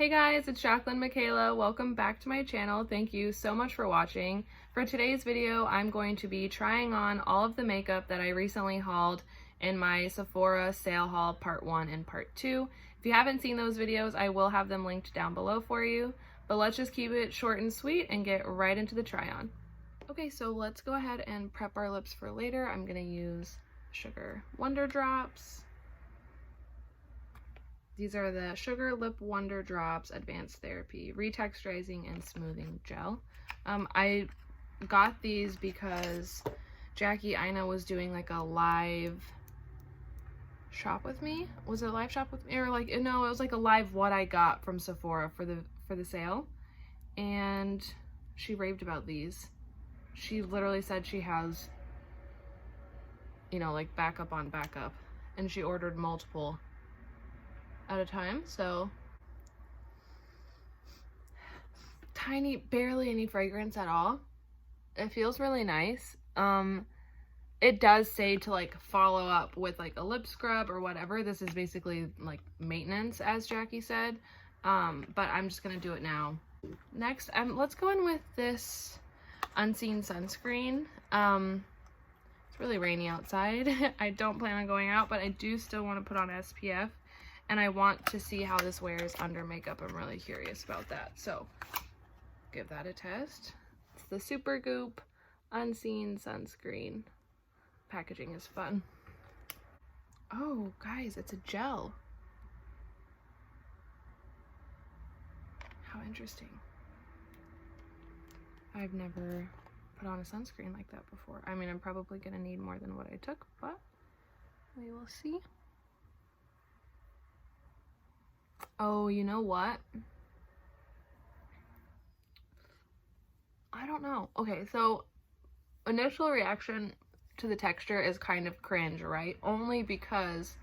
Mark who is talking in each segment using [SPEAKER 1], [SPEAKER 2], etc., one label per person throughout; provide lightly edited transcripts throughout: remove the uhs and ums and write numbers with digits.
[SPEAKER 1] Hey guys, it's Jacqueline Michaela. Welcome back to my channel. Thank you so much for watching. For today's video, I'm going to be trying on all of the makeup that I recently hauled in my Sephora sale haul part 1 and part 2. If you haven't seen those videos, I will have them linked down below for you. But let's just keep it short and sweet and get right into the try on. Okay, so let's go ahead and prep our lips for later. I'm gonna use Sugar Wonder Drops. These are the Sugar Lip Wonder Drops Advanced Therapy Retexturizing and Smoothing Gel. I got these because Jackie Ina was doing like a live shop with me. Was it a live shop with me? Or like, no, it was like a live what I got from Sephora for the sale. And she raved about these. She literally said she has, you know, like backup on backup. And she ordered multiple at a time, so tiny, barely any fragrance at all. It feels really nice. It does say to like follow up with like a lip scrub or whatever. This is basically like maintenance, as Jackie said, but I'm just gonna do it now. Next, let's go in with this Unseen sunscreen. It's really rainy outside. I don't plan on going out, but I do still want to put on SPF. And I want to see how this wears under makeup. I'm really curious about that. So, give that a test. It's the Supergoop Unseen Sunscreen. Packaging is fun. Oh, guys, it's a gel. How interesting. I've never put on a sunscreen like that before. I mean, I'm probably going to need more than what I took, but we will see. Oh, you know what? I don't know. Okay, so initial reaction to the texture is kind of cringe, right? Only because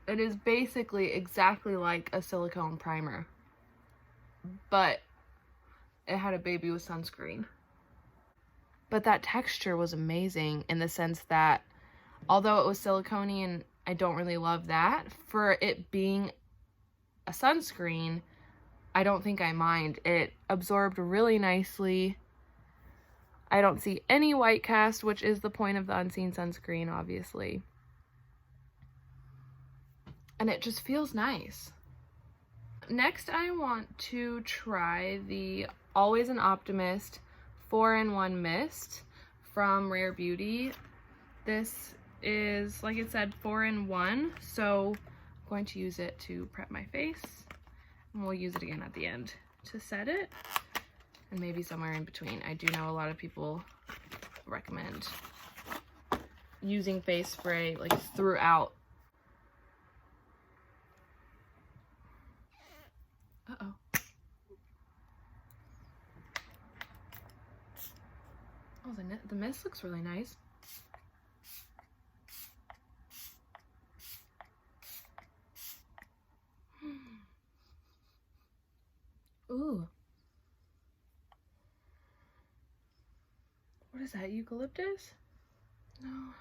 [SPEAKER 1] it is basically exactly like a silicone primer, but it had a baby with sunscreen. But that texture was amazing in the sense that although it was silicone-y and I don't really love that, for it being a sunscreen, I don't think I mind. It absorbed really nicely. I don't see any white cast, which is the point of the Unseen sunscreen, obviously. And it just feels nice. Next, I want to try the Always an Optimist 4-in-1 Mist from Rare Beauty. This is, like it said, 4-in-1, so I'm going to use it to prep my face, and we'll use it again at the end to set it, and maybe somewhere in between. I do know a lot of people recommend using face spray like throughout. Uh-oh. Oh, the mist looks really nice. Ooh. What is that, eucalyptus? No.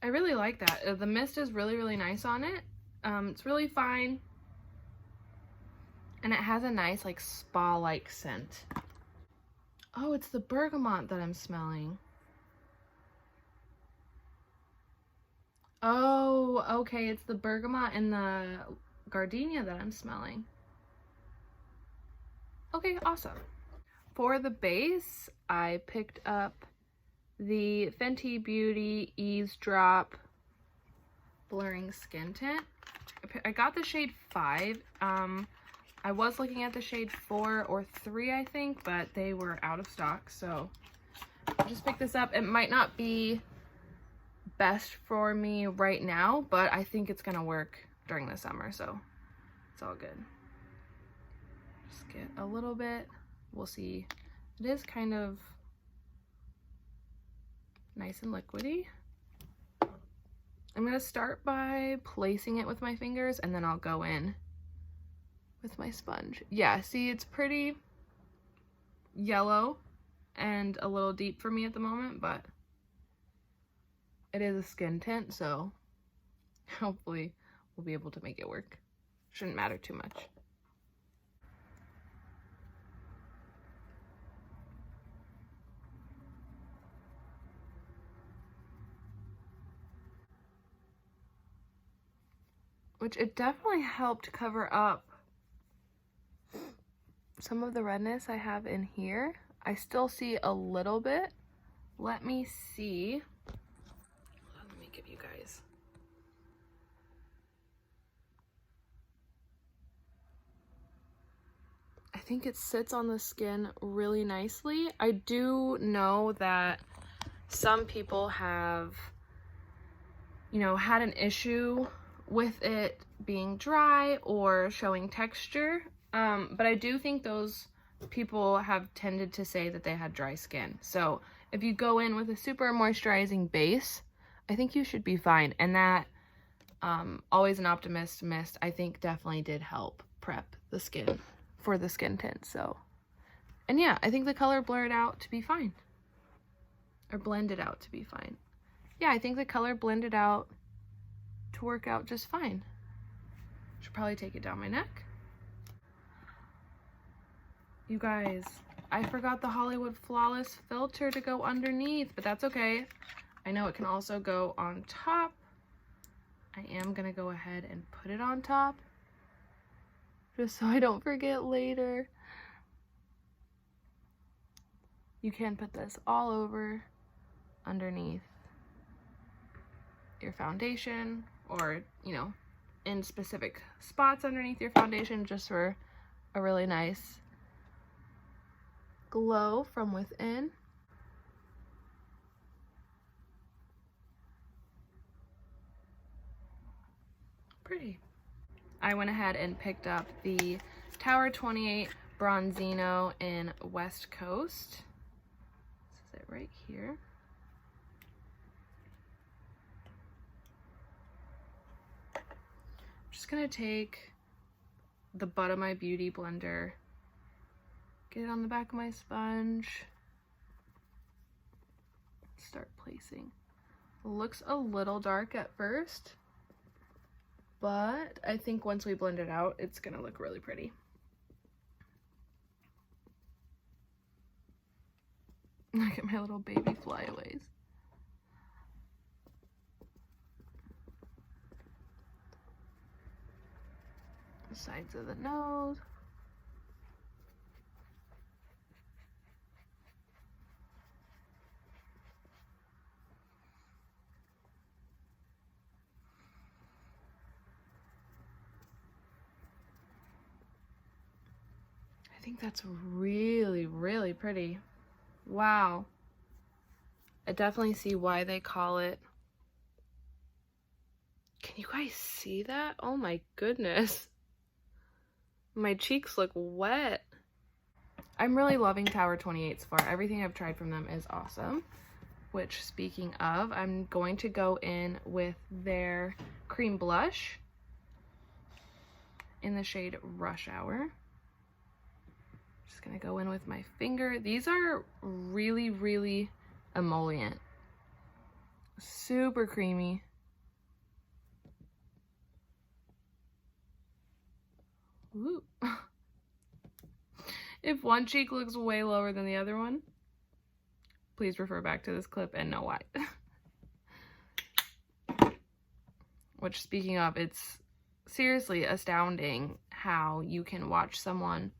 [SPEAKER 1] I really like that. The mist is really, really nice on it. It's really fine. And it has a nice, like, spa-like scent. Oh, it's the bergamot that I'm smelling. Oh, okay, it's the bergamot and the gardenia that I'm smelling. Okay, awesome. For the base, I picked up the Fenty Beauty Eaze Drop Blurring Skin Tint. I got the shade 5. I was looking at the shade 4 or 3, I think, but they were out of stock, so I just picked this up. It might not be best for me right now, but I think it's gonna work during the summer, so it's all good. Just get a little bit. We'll see. It is kind of nice and liquidy. I'm gonna start by placing it with my fingers, and then I'll go in with my sponge. Yeah, see, it's pretty yellow and a little deep for me at the moment, but it is a skin tint, so hopefully we'll be able to make it work. Shouldn't matter too much. Which it definitely helped cover up some of the redness I have in here. I still see a little bit. Let me see. Let me give you guys. I think it sits on the skin really nicely. I do know that some people have, you know, had an issue with it being dry or showing texture. But I do think those people have tended to say that they had dry skin. So if you go in with a super moisturizing base, I think you should be fine. And that Always an Optimist mist, I think definitely did help prep the skin for the skin tint. So, and yeah, I think the color blurred out to be fine. Or blended out to be fine. Yeah, I think the color blended out to work out just fine. Should probably take it down my neck. You guys, I forgot the Hollywood Flawless filter to go underneath, but that's okay. I know it can also go on top. I am gonna go ahead and put it on top just so I don't forget later. You can put this all over underneath your foundation, or, you know, in specific spots underneath your foundation, just for a really nice glow from within. Pretty. I went ahead and picked up the Tower 28 Bronzino in West Coast. This is it right here. I'm just gonna take the butt of my beauty blender, get it on the back of my sponge, start placing. It looks a little dark at first, but I think once we blend it out, it's gonna look really pretty. Look at my little baby flyaways. The sides of the nose. I think that's really, really pretty. Wow. I definitely see why they call it. Can you guys see that? Oh my goodness. My cheeks look wet. I'm really loving Tower 28 so far. Everything I've tried from them is awesome. Which, speaking of, I'm going to go in with their cream blush in the shade Rush Hour. Just gonna go in with my finger. These are really, really emollient. Super creamy. Ooh. If one cheek looks way lower than the other one, please refer back to this clip and know why. Which, speaking of, it's seriously astounding how you can watch someone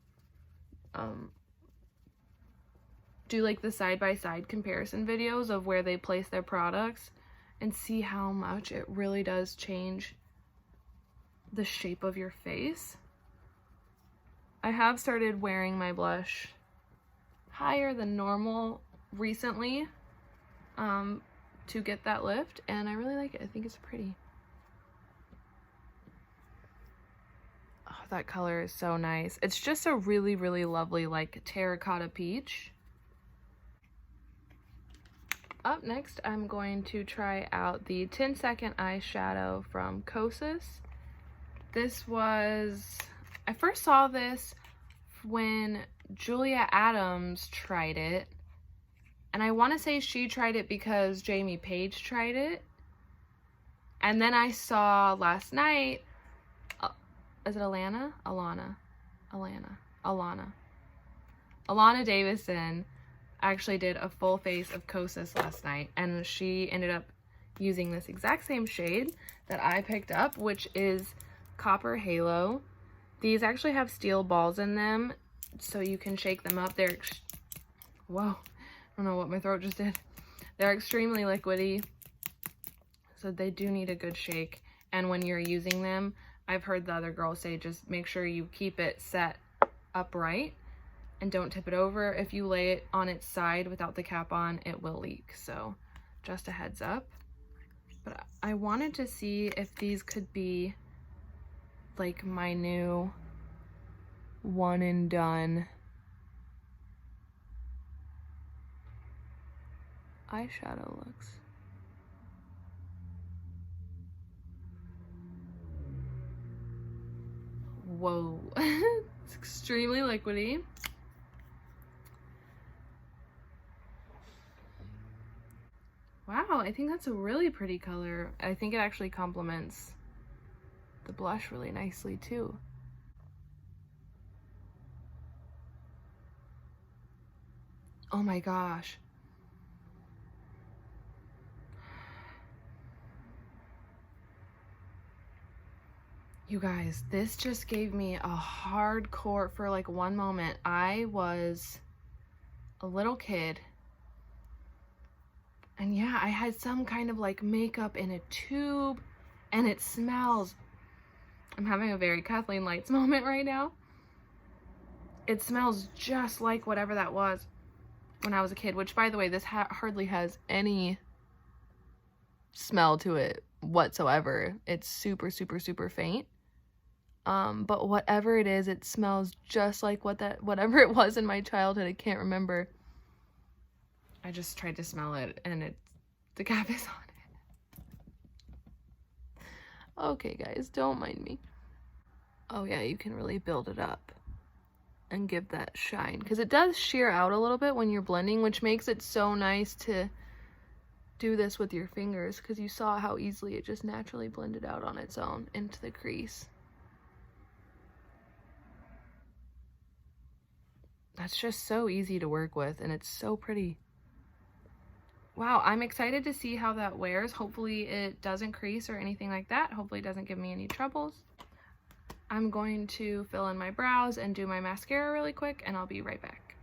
[SPEAKER 1] do like the side-by-side comparison videos of where they place their products and see how much it really does change the shape of your face. I have started wearing my blush higher than normal recently to get that lift, and I really like it. I think it's pretty. Oh, that color is so nice. It's just a really, really lovely, like, terracotta peach. Up next, I'm going to try out the 10-second eyeshadow from Kosas. This was... I first saw this when Julia Adams tried it. And I want to say she tried it because Jamie Page tried it. And then I saw last night is it Alana? Alana Davison actually did a full face of Kosas last night, and she ended up using this exact same shade that I picked up, which is Copper Halo. These actually have steel balls in them, so you can shake them up. They're, whoa, I don't know what my throat just did. They're extremely liquidy, so they do need a good shake. And when you're using them, I've heard the other girls say just make sure you keep it set upright and don't tip it over. If you lay it on its side without the cap on, it will leak. So just a heads up. But I wanted to see if these could be like my new one and done eyeshadow looks. Whoa, it's extremely liquidy. Wow, I think that's a really pretty color. I think it actually complements the blush really nicely too. Oh my gosh. You guys, this just gave me a hardcore, for like one moment, I was a little kid. And yeah, I had some kind of like makeup in a tube, and it smells. I'm having a very Kathleen Lights moment right now. It smells just like whatever that was when I was a kid, which by the way, this hardly has any smell to it whatsoever. It's super, super, super faint. But whatever it is, it smells just like whatever it was in my childhood. I can't remember. I just tried to smell it, and the cap is on it. Okay, guys, don't mind me. Oh yeah, you can really build it up and give that shine, because it does sheer out a little bit when you're blending, which makes it so nice to do this with your fingers, because you saw how easily it just naturally blended out on its own into the crease. That's just so easy to work with, and it's so pretty. Wow, I'm excited to see how that wears. Hopefully it doesn't crease or anything like that. Hopefully it doesn't give me any troubles. I'm going to fill in my brows and do my mascara really quick, and I'll be right back.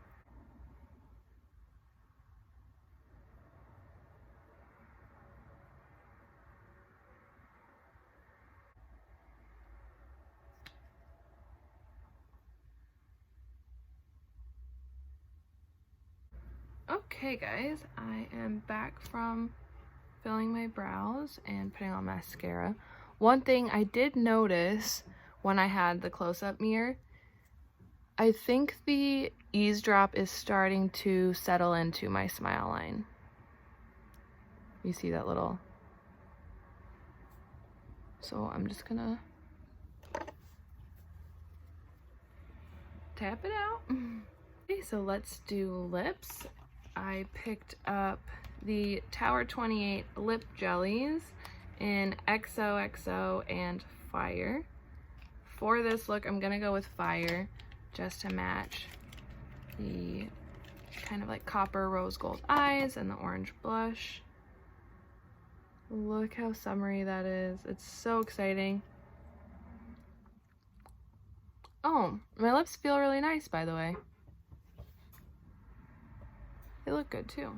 [SPEAKER 1] Okay guys, I am back from filling my brows and putting on mascara. One thing I did notice when I had the close-up mirror, I think the Eaze drop is starting to settle into my smile line. You see that little? So I'm just gonna tap it out. Okay, so let's do lips. I picked up the Tower 28 lip jellies in XOXO and Fire. For this look, I'm gonna go with Fire just to match the kind of like copper rose gold eyes and the orange blush. Look how summery that is. It's so exciting. Oh, my lips feel really nice, by the way. They look good too.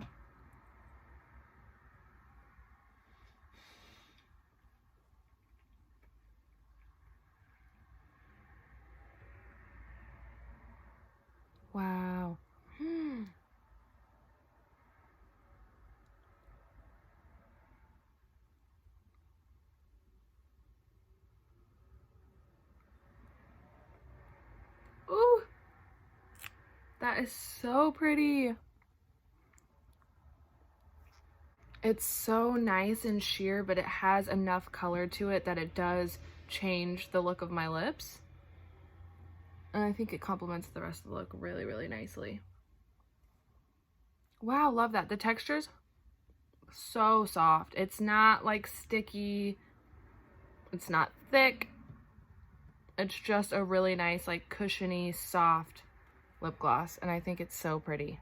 [SPEAKER 1] Wow. Ooh, that is so pretty. It's so nice and sheer, but it has enough color to it that it does change the look of my lips. And I think it complements the rest of the look really, really nicely. Wow, love that. The texture's so soft. It's not like sticky. It's not thick. It's just a really nice, like, cushiony, soft lip gloss, and I think it's so pretty.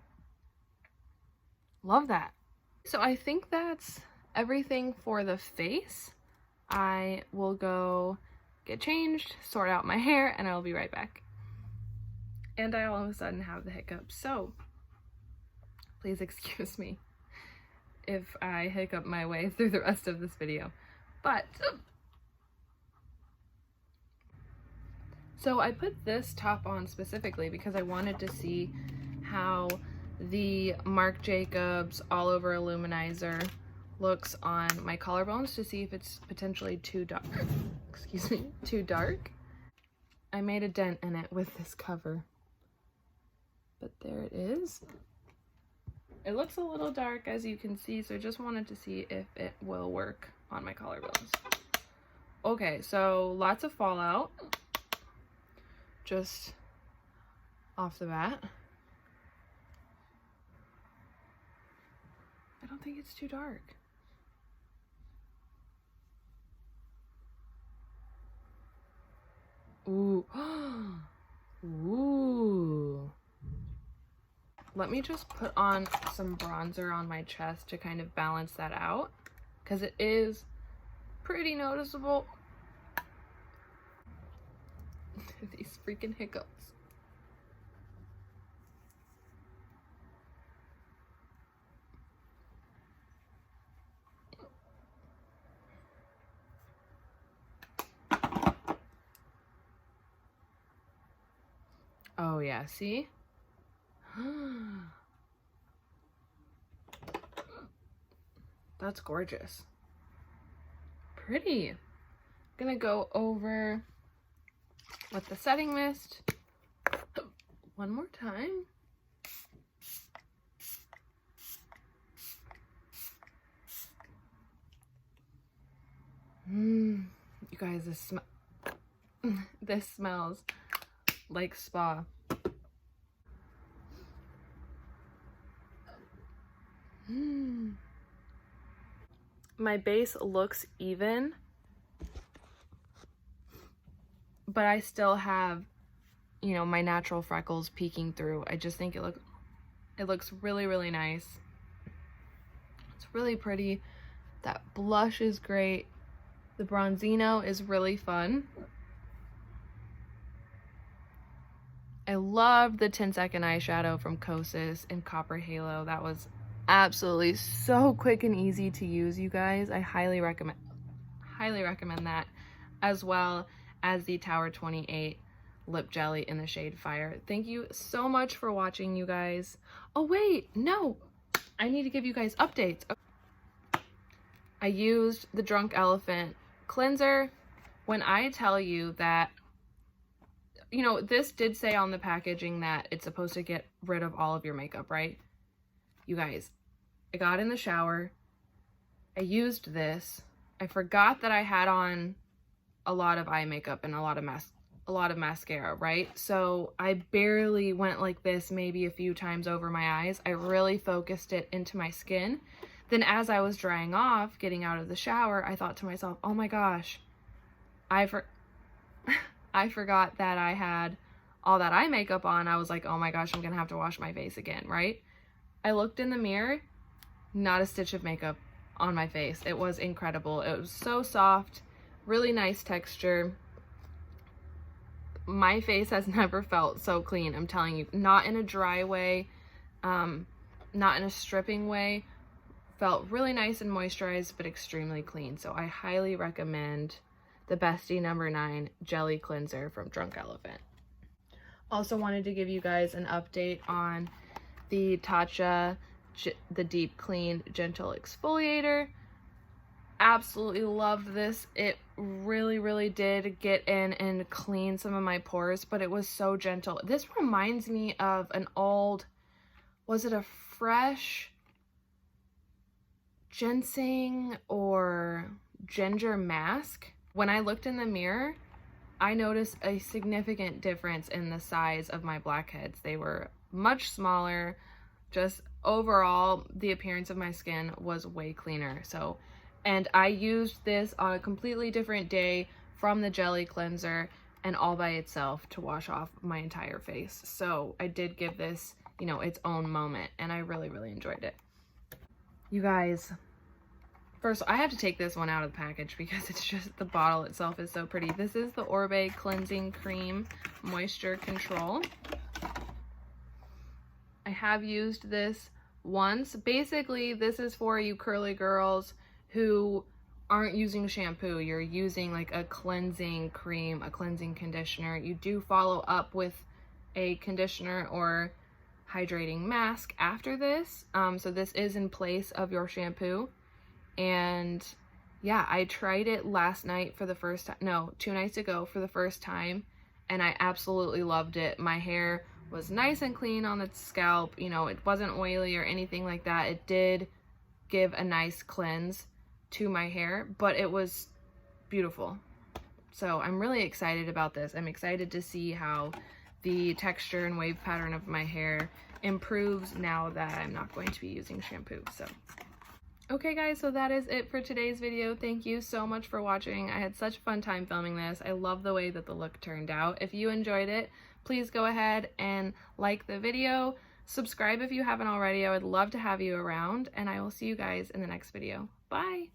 [SPEAKER 1] Love that. So I think that's everything for the face. I will go get changed, sort out my hair, and I'll be right back. And I all of a sudden have the hiccups, so please excuse me if I hiccup my way through the rest of this video. But so I put this top on specifically because I wanted to see how the Marc Jacobs All Over Luminizer looks on my collarbones, to see if it's potentially too dark. Excuse me, too dark. I made a dent in it with this cover, but there it is. It looks a little dark, as you can see, so I just wanted to see if it will work on my collarbones. Okay, so lots of fallout just off the bat. I don't think it's too dark. Ooh. Ooh. Let me just put on some bronzer on my chest to kind of balance that out, because it is pretty noticeable. These freaking hiccups. Oh yeah, see? That's gorgeous. Pretty. Gonna go over with the setting mist one more time. You guys, this smells like spa. My base looks even, but I still have, you know, my natural freckles peeking through. I just think it looks really, really nice. It's really pretty. That blush is great. The Bronzino is really fun. I love the 10-second eyeshadow from Kosas in Copper Halo. That was absolutely so quick and easy to use, you guys. I highly recommend that, as well as the Tower 28 lip jelly in the shade Fire. Thank you so much for watching, you guys. Oh wait, no, I need to give you guys updates. I used the Drunk Elephant cleanser. When I tell you that, you know, this did say on the packaging that it's supposed to get rid of all of your makeup, right? You guys, I got in the shower, I used this, I forgot that I had on a lot of eye makeup and a lot of mascara, right? So I barely went like this maybe a few times over my eyes. I really focused it into my skin. Then as I was drying off, getting out of the shower, I thought to myself, oh my gosh, I forgot that I had all that eye makeup on. I was like, oh my gosh, I'm gonna have to wash my face again, right? I looked in the mirror, not a stitch of makeup on my face. It was incredible. It was so soft, really nice texture. My face has never felt so clean, I'm telling you. Not in a dry way, not in a stripping way. Felt really nice and moisturized, but extremely clean. So I highly recommend the Bestie No. 9 Jelly Cleanser from Drunk Elephant. Also wanted to give you guys an update on the Tatcha, the Deep Clean Gentle Exfoliator. Absolutely loved this. It really, really did get in and clean some of my pores, but it was so gentle. This reminds me of an old, was it a Fresh ginseng or ginger mask? When I looked in the mirror, I noticed a significant difference in the size of my blackheads. They were much smaller. Just overall, the appearance of my skin was way cleaner. So, and I used this on a completely different day from the jelly cleanser, and all by itself to wash off my entire face. So I did give this, you know, its own moment, and I really, really enjoyed it. You guys, first I have to take this one out of the package because it's just, the bottle itself is so pretty. This is the Orbe Cleansing Cream Moisture Control. I have used this once. Basically, this is for you curly girls who aren't using shampoo. You're using like a cleansing cream, a cleansing conditioner. You do follow up with a conditioner or hydrating mask after this. So this is in place of your shampoo. And yeah, I tried it last night for the first time, no, 2 nights ago for the first time, and I absolutely loved it. My hair was nice and clean on the scalp, you know, it wasn't oily or anything like that. It did give a nice cleanse to my hair, but it was beautiful. So I'm really excited about this. I'm excited to see how the texture and wave pattern of my hair improves now that I'm not going to be using shampoo. So okay guys, so that is it for today's video. Thank you so much for watching. I had such a fun time filming this. I love the way that the look turned out. If you enjoyed it, please go ahead and like the video. Subscribe if you haven't already. I would love to have you around, and I will see you guys in the next video. Bye!